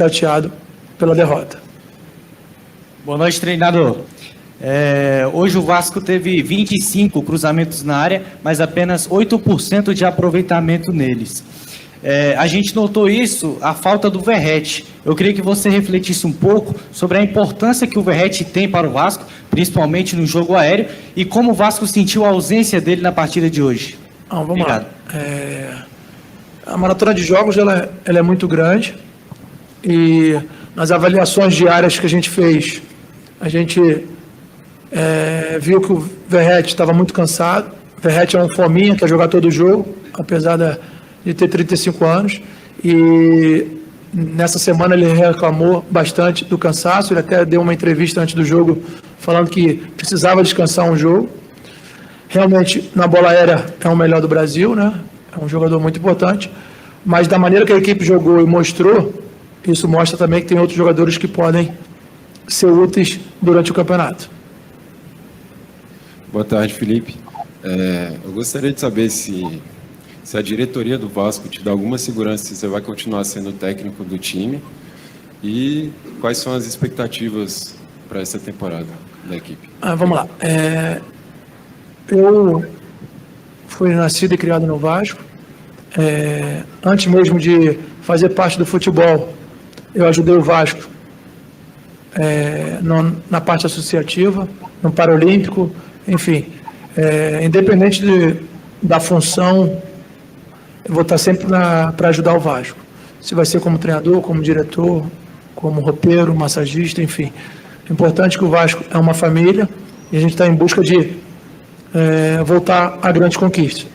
chateado pela derrota. Boa noite, treinador. Hoje o Vasco teve 25 cruzamentos na área, mas apenas 8% de aproveitamento neles. A gente notou isso, a falta do Verratti. Eu queria que você refletisse um pouco sobre a importância que o Verratti tem para o Vasco, principalmente no jogo aéreo, e como o Vasco sentiu a ausência dele na partida de hoje. Vamos Obrigado. lá. A maratona de jogos ela é muito grande e nas avaliações diárias que a gente fez, a gente viu que o Verratti estava muito cansado. O Verratti é um fominha, quer jogar todo o jogo, apesar de ter 35 anos. E nessa semana ele reclamou bastante do cansaço. Ele até deu uma entrevista antes do jogo falando que precisava descansar um jogo. Realmente, na bola aérea, é o melhor do Brasil, né? É um jogador muito importante. Mas da maneira que a equipe jogou e mostrou, isso mostra também que tem outros jogadores que podem ser úteis durante o campeonato. Boa tarde, Felipe. Eu gostaria de saber se a diretoria do Vasco te dá alguma segurança se você vai continuar sendo técnico do time e quais são as expectativas para essa temporada da equipe. Vamos lá. Eu fui nascido e criado no Vasco. Antes mesmo de fazer parte do futebol, eu ajudei o Vasco na parte associativa, no Paralímpico, enfim. Independente da função, eu vou estar sempre para ajudar o Vasco. Se vai ser como treinador, como diretor, como roupeiro, massagista, enfim. É importante que o Vasco é uma família e a gente está em busca de voltar a grandes conquistas.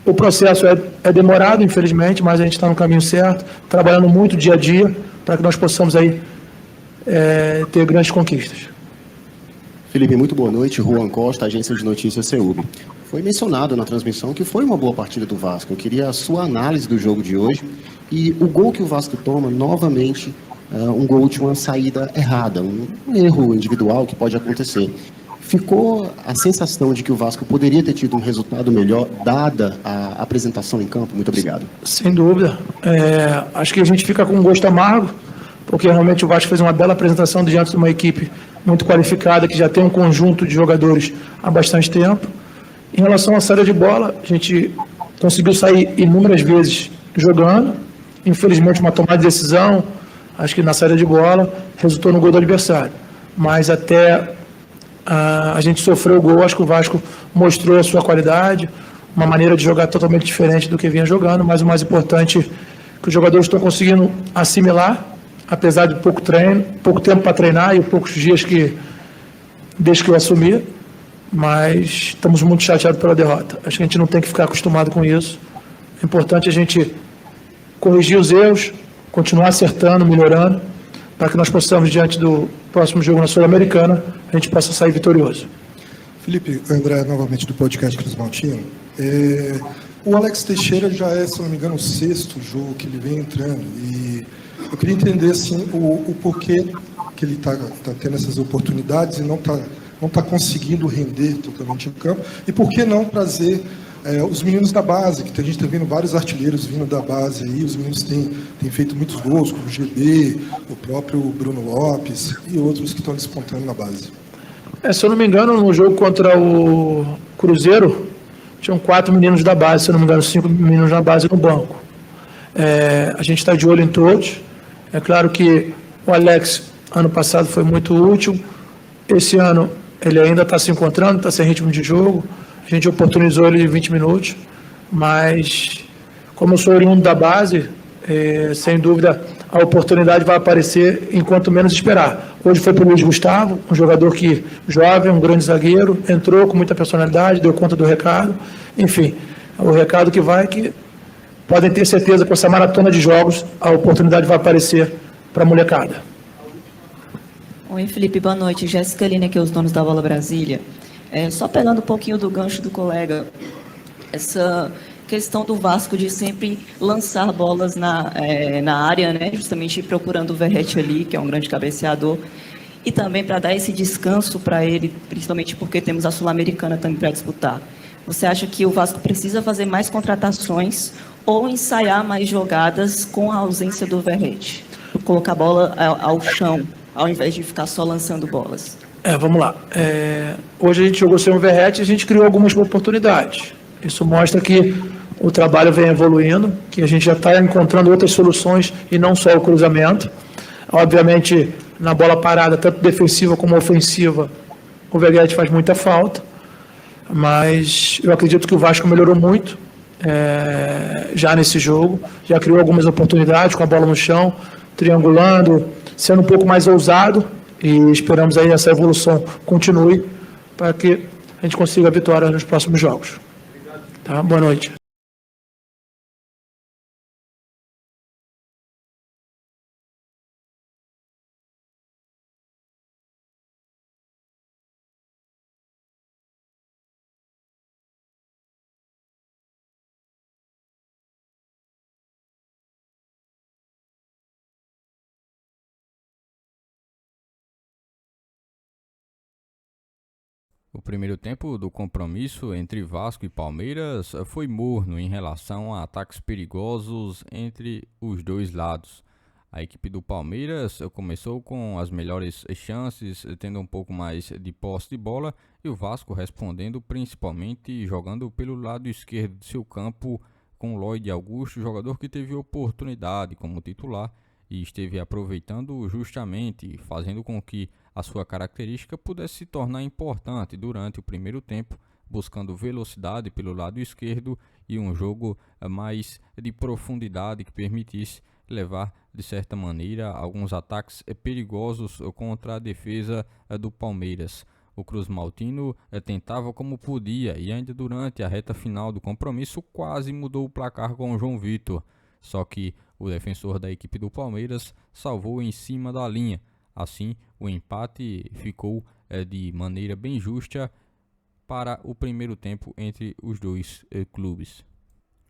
O processo é demorado, infelizmente, mas a gente está no caminho certo, trabalhando muito dia a dia para que nós possamos aí ter grandes conquistas. Felipe, muito boa noite. Juan Costa, Agência de Notícias CEUB. Foi mencionado na transmissão que foi uma boa partida do Vasco. Eu queria a sua análise do jogo de hoje e o gol que o Vasco toma, novamente, um gol de uma saída errada, um erro individual que pode acontecer. Ficou a sensação de que o Vasco poderia ter tido um resultado melhor, dada a apresentação em campo? Muito obrigado. Sem dúvida. Acho que a gente fica com um gosto amargo, porque realmente o Vasco fez uma bela apresentação diante de uma equipe muito qualificada, que já tem um conjunto de jogadores há bastante tempo. Em relação à saída de bola, a gente conseguiu sair inúmeras vezes jogando. Infelizmente, uma tomada de decisão, acho que na saída de bola, resultou no gol do adversário. Mas até a gente sofreu o gol, acho que o Vasco mostrou a sua qualidade, uma maneira de jogar totalmente diferente do que vinha jogando, mas o mais importante é que os jogadores estão conseguindo assimilar, apesar de pouco tempo para treinar e poucos dias desde que eu assumi, mas estamos muito chateados pela derrota. Acho que a gente não tem que ficar acostumado com isso. É importante a gente corrigir os erros, continuar acertando, melhorando, para que nós possamos, diante do próximo jogo na Sul-Americana, a gente possa sair vitorioso. Felipe, André, novamente do podcast Cris Maltino. O Alex Teixeira já é, se não me engano, o 6º jogo que ele vem entrando. E eu queria entender assim, o porquê que ele está tendo essas oportunidades e não está conseguindo render totalmente em campo. E por que não trazer os meninos da base, que a gente está vendo vários artilheiros vindo da base aí, os meninos têm feito muitos gols, como o GB, o próprio Bruno Lopes e outros que estão despontando na base. Se eu não me engano, no jogo contra o Cruzeiro, tinham 4 meninos da base, se eu não me engano, 5 meninos da base no banco. A gente está de olho em todos. É claro que o Alex, ano passado, foi muito útil. Esse ano, ele ainda está se encontrando, está sem ritmo de jogo. A gente oportunizou ele de 20 minutos, mas como eu sou oriundo da base, sem dúvida a oportunidade vai aparecer enquanto menos esperar. Hoje foi para o Luiz Gustavo, um jogador jovem, um grande zagueiro, entrou com muita personalidade, deu conta do recado. Enfim, o recado que vai é que podem ter certeza que com essa maratona de jogos a oportunidade vai aparecer para a molecada. Oi, Felipe, boa noite. Jéssica Lina aqui, os donos da Bola Brasília. Só pegando um pouquinho do gancho do colega, essa questão do Vasco de sempre lançar bolas na área, né, justamente procurando o Verratti ali, que é um grande cabeceador, e também para dar esse descanso para ele, principalmente porque temos a Sul-Americana também para disputar. Você acha que o Vasco precisa fazer mais contratações ou ensaiar mais jogadas com a ausência do Verratti? colocar a bola ao chão, ao invés de ficar só lançando bolas? Vamos lá. Hoje a gente jogou sem o Verratti e a gente criou algumas oportunidades. Isso mostra que o trabalho vem evoluindo, que a gente já está encontrando outras soluções e não só o cruzamento. Obviamente, na bola parada, tanto defensiva como ofensiva, o Verratti faz muita falta, mas eu acredito que o Vasco melhorou muito já nesse jogo, já criou algumas oportunidades com a bola no chão, triangulando, sendo um pouco mais ousado, e esperamos aí essa evolução continue para que a gente consiga a vitória nos próximos jogos. Tá? Boa noite. O primeiro tempo do compromisso entre Vasco e Palmeiras foi morno em relação a ataques perigosos entre os dois lados. A equipe do Palmeiras começou com as melhores chances, tendo um pouco mais de posse de bola, e o Vasco respondendo principalmente jogando pelo lado esquerdo de seu campo com Lloyd Augusto, jogador que teve oportunidade como titular e esteve aproveitando justamente, fazendo com que a sua característica pudesse se tornar importante durante o primeiro tempo, buscando velocidade pelo lado esquerdo e um jogo mais de profundidade que permitisse levar, de certa maneira, alguns ataques perigosos contra a defesa do Palmeiras. O Cruz Maltino tentava como podia e ainda durante a reta final do compromisso quase mudou o placar com o João Vitor. Só que o defensor da equipe do Palmeiras salvou em cima da linha. Assim, o empate ficou de maneira bem justa para o primeiro tempo entre os dois clubes.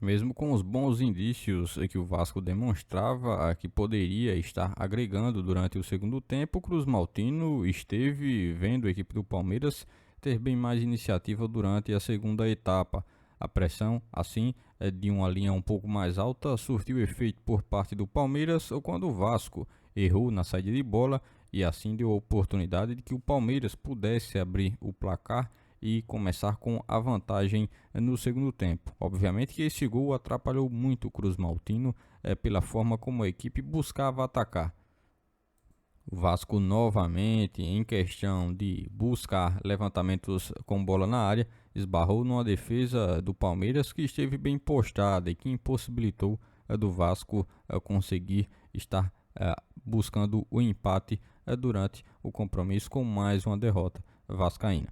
Mesmo com os bons indícios que o Vasco demonstrava que poderia estar agregando durante o segundo tempo, o Cruz Maltino esteve vendo a equipe do Palmeiras ter bem mais iniciativa durante a segunda etapa. A pressão, assim, de uma linha um pouco mais alta surtiu efeito por parte do Palmeiras quando o Vasco errou na saída de bola e assim deu a oportunidade de que o Palmeiras pudesse abrir o placar e começar com a vantagem no segundo tempo. Obviamente que esse gol atrapalhou muito o Cruz Maltino pela forma como a equipe buscava atacar. O Vasco novamente, em questão de buscar levantamentos com bola na área, esbarrou numa defesa do Palmeiras que esteve bem postada e que impossibilitou do Vasco conseguir estar buscando o empate durante o compromisso com mais uma derrota vascaína.